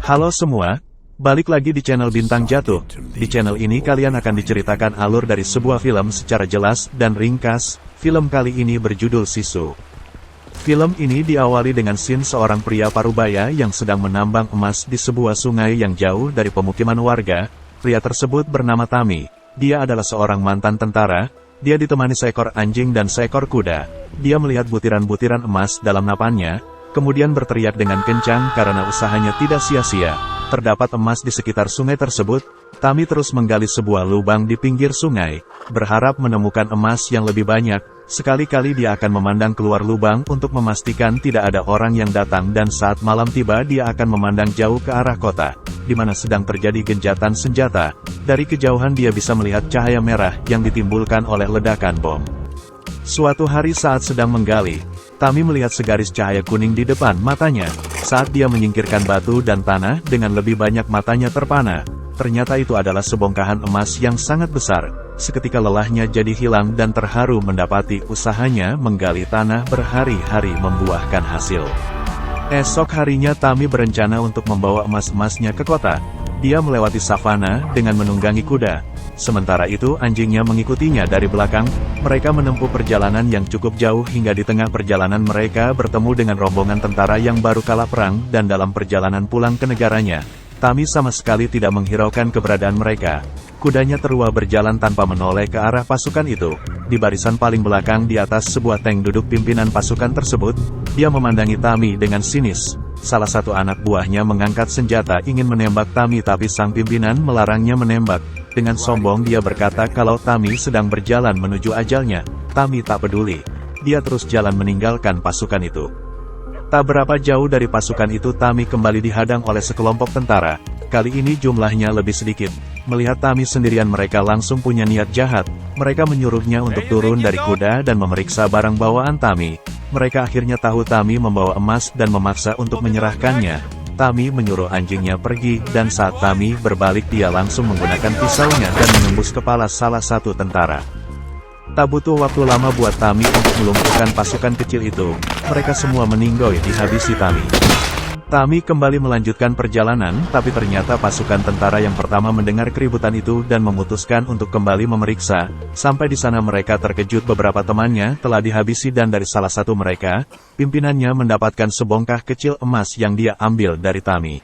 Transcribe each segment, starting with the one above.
Halo semua, balik lagi di channel Bintang Jatuh. Di channel ini kalian akan diceritakan alur dari sebuah film secara jelas dan ringkas. Film kali ini berjudul Sisu. Film ini diawali dengan scene seorang pria parubaya yang sedang menambang emas di sebuah sungai yang jauh dari pemukiman warga. Pria tersebut bernama Tami. Dia adalah seorang mantan tentara. Dia ditemani seekor anjing dan seekor kuda. Dia melihat butiran-butiran emas dalam napannya, kemudian berteriak dengan kencang karena usahanya tidak sia-sia. Terdapat emas di sekitar sungai tersebut. Tami terus menggali sebuah lubang di pinggir sungai, berharap menemukan emas yang lebih banyak. Sekali-kali dia akan memandang keluar lubang untuk memastikan tidak ada orang yang datang, dan saat malam tiba dia akan memandang jauh ke arah kota, di mana sedang terjadi genjatan senjata. Dari kejauhan dia bisa melihat cahaya merah yang ditimbulkan oleh ledakan bom. Suatu hari saat sedang menggali, Tami melihat segaris cahaya kuning di depan matanya. Saat dia menyingkirkan batu dan tanah, dengan lebih banyak matanya terpana. Ternyata itu adalah sebongkahan emas yang sangat besar. Seketika lelahnya jadi hilang dan terharu mendapati usahanya menggali tanah berhari-hari membuahkan hasil. Esok harinya Tami berencana untuk membawa emas-emasnya ke kota. Dia melewati savana dengan menunggangi kuda. Sementara itu anjingnya mengikutinya dari belakang. Mereka menempuh perjalanan yang cukup jauh hingga di tengah perjalanan mereka bertemu dengan rombongan tentara yang baru kalah perang, dan dalam perjalanan pulang ke negaranya, Tami sama sekali tidak menghiraukan keberadaan mereka. Kudanya terus berjalan tanpa menoleh ke arah pasukan itu. Di barisan paling belakang di atas sebuah tank duduk pimpinan pasukan tersebut. Dia memandangi Tami dengan sinis. Salah satu anak buahnya mengangkat senjata ingin menembak Tami, tapi sang pimpinan melarangnya menembak. Dengan sombong dia berkata kalau Tami sedang berjalan menuju ajalnya. Tami tak peduli. Dia terus jalan meninggalkan pasukan itu. Tak berapa jauh dari pasukan itu Tami kembali dihadang oleh sekelompok tentara. Kali ini jumlahnya lebih sedikit. Melihat Tami sendirian, mereka langsung punya niat jahat. Mereka menyuruhnya untuk turun dari kuda dan memeriksa barang bawaan Tami. Mereka akhirnya tahu Tami membawa emas dan memaksa untuk menyerahkannya. Tami menyuruh anjingnya pergi, dan saat Tami berbalik dia langsung menggunakan pisaunya dan menembus kepala salah satu tentara. Tak butuh waktu lama buat Tami untuk melumpuhkan pasukan kecil itu. Mereka semua meninggoy dihabisi Tami. Tami kembali melanjutkan perjalanan, tapi ternyata pasukan tentara yang pertama mendengar keributan itu dan memutuskan untuk kembali memeriksa. Sampai di sana mereka terkejut beberapa temannya telah dihabisi, dan dari salah satu mereka, pimpinannya mendapatkan sebongkah kecil emas yang dia ambil dari Tami.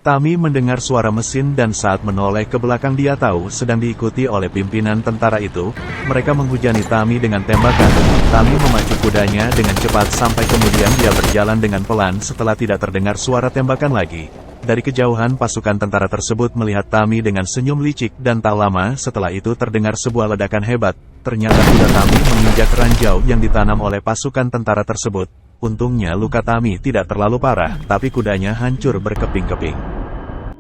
Tami mendengar suara mesin dan saat menoleh ke belakang dia tahu sedang diikuti oleh pimpinan tentara itu. Mereka menghujani Tami dengan tembakan. Tami memacu kudanya dengan cepat sampai kemudian dia berjalan dengan pelan setelah tidak terdengar suara tembakan lagi. Dari kejauhan pasukan tentara tersebut melihat Tami dengan senyum licik, dan tak lama setelah itu terdengar sebuah ledakan hebat. Ternyata kuda Tami menginjak ranjau yang ditanam oleh pasukan tentara tersebut. Untungnya luka Tami tidak terlalu parah, tapi kudanya hancur berkeping-keping.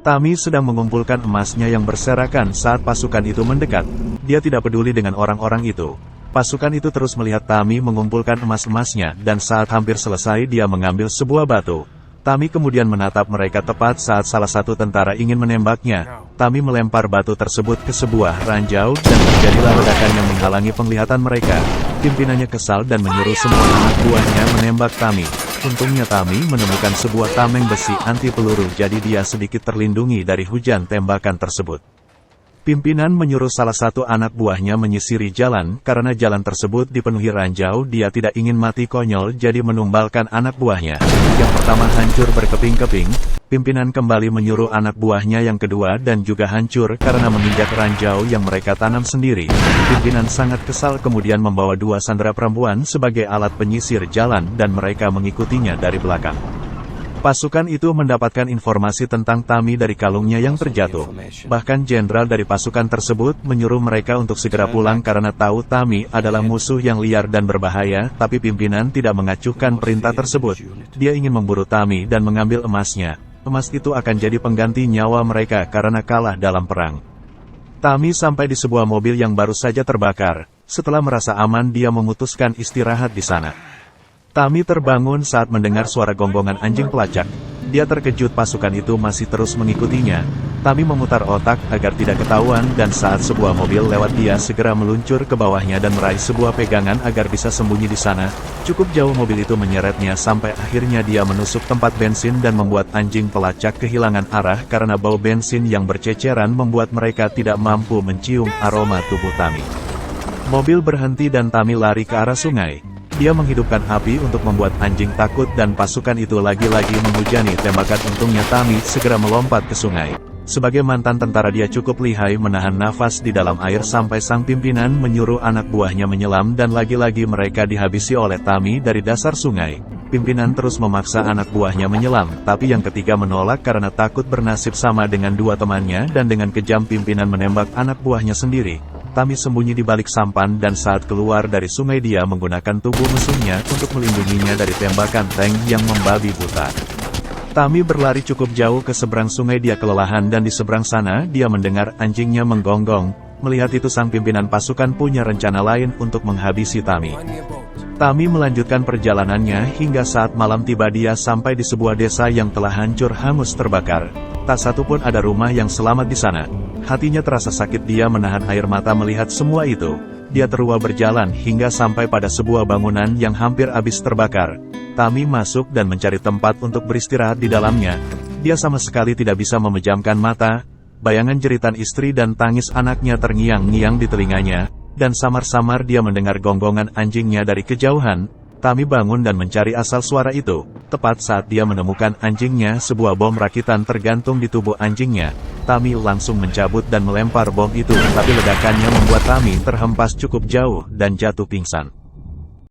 Tami sedang mengumpulkan emasnya yang berserakan saat pasukan itu mendekat. Dia tidak peduli dengan orang-orang itu. Pasukan itu terus melihat Tami mengumpulkan emas-emasnya, dan saat hampir selesai dia mengambil sebuah batu. Tami kemudian menatap mereka tepat saat salah satu tentara ingin menembaknya. Tami melempar batu tersebut ke sebuah ranjau, dan terjadilah ledakan yang menghalangi penglihatan mereka. Pimpinannya kesal dan menyuruh semua anak buahnya menembak Tami. Untungnya Tami menemukan sebuah tameng besi anti peluru, jadi dia sedikit terlindungi dari hujan tembakan tersebut. Pimpinan menyuruh salah satu anak buahnya menyisiri jalan, karena jalan tersebut dipenuhi ranjau. Dia tidak ingin mati konyol, jadi menumbalkan anak buahnya. Yang pertama hancur berkeping-keping. Pimpinan kembali menyuruh anak buahnya yang kedua, dan juga hancur karena menginjak ranjau yang mereka tanam sendiri. Pimpinan sangat kesal kemudian membawa dua sandera perempuan sebagai alat penyisir jalan, dan mereka mengikutinya dari belakang. Pasukan itu mendapatkan informasi tentang Tami dari kalungnya yang terjatuh. Bahkan jenderal dari pasukan tersebut menyuruh mereka untuk segera pulang karena tahu Tami adalah musuh yang liar dan berbahaya, tapi pimpinan tidak mengacuhkan perintah tersebut. Dia ingin memburu Tami dan mengambil emasnya. Emas itu akan jadi pengganti nyawa mereka karena kalah dalam perang. Tami sampai di sebuah mobil yang baru saja terbakar. Setelah merasa aman dia memutuskan istirahat di sana. Tami terbangun saat mendengar suara gonggongan anjing pelacak. Dia terkejut pasukan itu masih terus mengikutinya. Tami memutar otak agar tidak ketahuan dan saat sebuah mobil lewat dia segera meluncur ke bawahnya dan meraih sebuah pegangan agar bisa sembunyi di sana. Cukup jauh mobil itu menyeretnya sampai akhirnya dia menusuk tempat bensin dan membuat anjing pelacak kehilangan arah karena bau bensin yang berceceran membuat mereka tidak mampu mencium aroma tubuh Tami. Mobil berhenti dan Tami lari ke arah sungai. Dia menghidupkan api untuk membuat anjing takut dan pasukan itu lagi-lagi menghujani tembakan. Untungnya Tami segera melompat ke sungai. Sebagai mantan tentara dia cukup lihai menahan nafas di dalam air sampai sang pimpinan menyuruh anak buahnya menyelam dan lagi-lagi mereka dihabisi oleh Tami dari dasar sungai. Pimpinan terus memaksa anak buahnya menyelam, tapi yang ketiga menolak karena takut bernasib sama dengan dua temannya dan dengan kejam pimpinan menembak anak buahnya sendiri. Tami sembunyi di balik sampan dan saat keluar dari sungai dia menggunakan tubuh musuhnya untuk melindunginya dari tembakan tank yang membabi buta. Tami berlari cukup jauh ke seberang sungai dia kelelahan dan di seberang sana dia mendengar anjingnya menggonggong. Melihat itu sang pimpinan pasukan punya rencana lain untuk menghabisi Tami. Tami melanjutkan perjalanannya hingga saat malam tiba dia sampai di sebuah desa yang telah hancur hangus terbakar. Tak satu pun ada rumah yang selamat di sana. Hatinya terasa sakit dia menahan air mata melihat semua itu. Dia terua berjalan hingga sampai pada sebuah bangunan yang hampir habis terbakar. Tami masuk dan mencari tempat untuk beristirahat di dalamnya. Dia sama sekali tidak bisa memejamkan mata. Bayangan jeritan istri dan tangis anaknya terngiang-ngiang di telinganya. Dan samar-samar dia mendengar gonggongan anjingnya dari kejauhan. Tami bangun dan mencari asal suara itu. Tepat saat dia menemukan anjingnya, sebuah bom rakitan tergantung di tubuh anjingnya. Tami langsung mencabut dan melempar bom itu, tapi ledakannya membuat Tami terhempas cukup jauh dan jatuh pingsan.